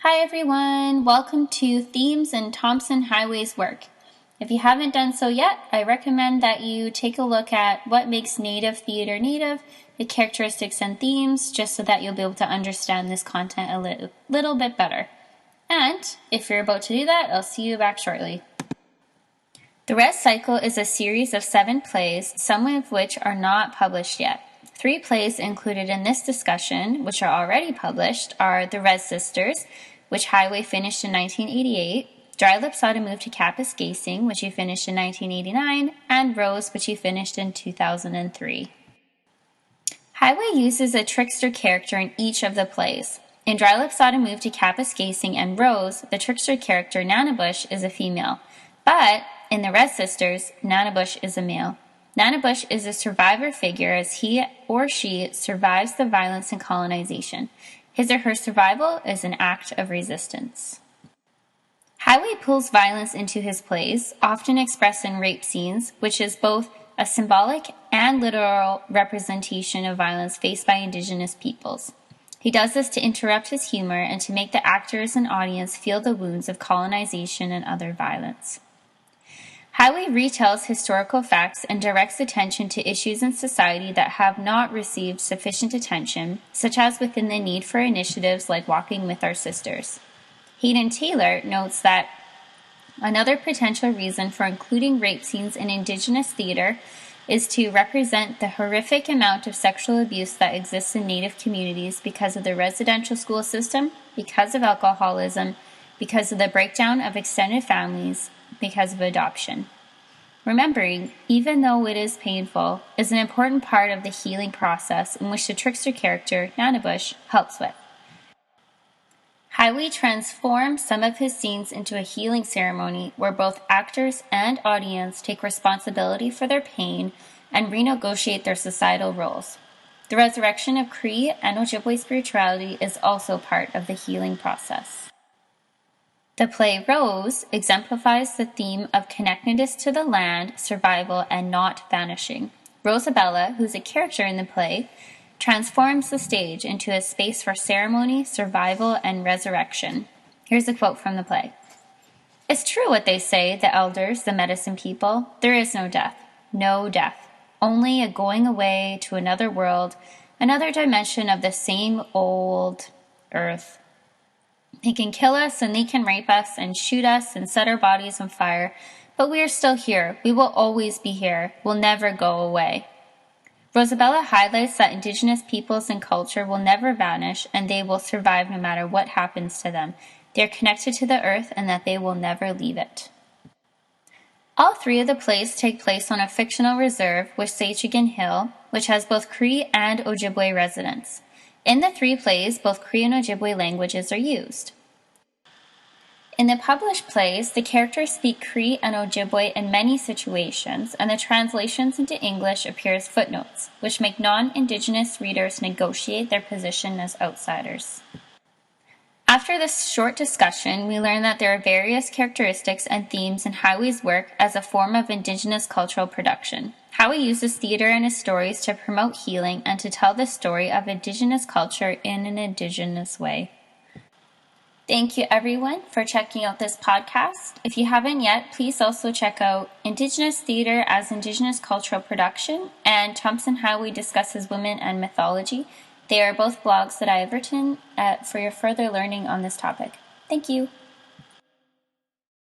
Hi everyone, welcome to Themes in Tomson Highway's work. If you haven't done so yet, I recommend that you take a look at what makes Native theater native, the characteristics and themes, just so that you'll be able to understand this content a little bit better. And if you're about to do that, I'll see you back shortly. The Res Cycle is a series of 7 plays, some of which are not published yet. 3 plays included in this discussion, which are already published, are The Res Sisters, which Highway finished in 1988, Dry Lips Oughta Move to Kapuskasing, which he finished in 1989, and Rose, which he finished in 2003. Highway uses a trickster character in each of the plays. In Dry Lips Oughta Move to Kapuskasing and Rose, the trickster character Nanabush is a female, but in The Res Sisters, Nanabush is a male. Nanabush is a survivor figure as he or she survives the violence and colonization. His or her survival is an act of resistance. Highway pulls violence into his plays, often expressed in rape scenes, which is both a symbolic and literal representation of violence faced by Indigenous peoples. He does this to interrupt his humor and to make the actors and audience feel the wounds of colonization and other violence. Highway retells historical facts and directs attention to issues in society that have not received sufficient attention, such as within the need for initiatives like Walking with Our Sisters. Hayden Taylor notes that another potential reason for including rape scenes in Indigenous theater is to represent the horrific amount of sexual abuse that exists in Native communities because of the residential school system, because of alcoholism, because of the breakdown of extended families, because of adoption. Remembering, even though it is painful, is an important part of the healing process in which the trickster character, Nanabush, helps with. Highway transforms some of his scenes into a healing ceremony where both actors and audience take responsibility for their pain and renegotiate their societal roles. The resurrection of Cree and Ojibwe spirituality is also part of the healing process. The play Rose exemplifies the theme of connectedness to the land, survival, and not vanishing. Rosabella, who's a character in the play, transforms the stage into a space for ceremony, survival, and resurrection. Here's a quote from the play. "It's true what they say, the elders, the medicine people. There is no death. No death. Only a going away to another world, another dimension of the same old earth. They can kill us and they can rape us and shoot us and set our bodies on fire, but we are still here. We will always be here. We'll never go away." Rosabella highlights that Indigenous peoples and culture will never vanish and they will survive no matter what happens to them. They are connected to the earth and that they will never leave it. All 3 of the plays take place on a fictional reserve with Sachigan Hill, which has both Cree and Ojibwe residents. In the 3 plays, both Cree and Ojibwe languages are used. In the published plays, the characters speak Cree and Ojibwe in many situations, and the translations into English appear as footnotes, which make non-Indigenous readers negotiate their position as outsiders. After this short discussion, we learn that there are various characteristics and themes in Highway's work as a form of Indigenous cultural production. Highway uses theater and his stories to promote healing and to tell the story of Indigenous culture in an Indigenous way. Thank you everyone for checking out this podcast. If you haven't yet, please also check out Indigenous Theater as Indigenous Cultural Production and Tomson Highway Discusses Women and Mythology. They are both blogs that I have written for your further learning on this topic. Thank you.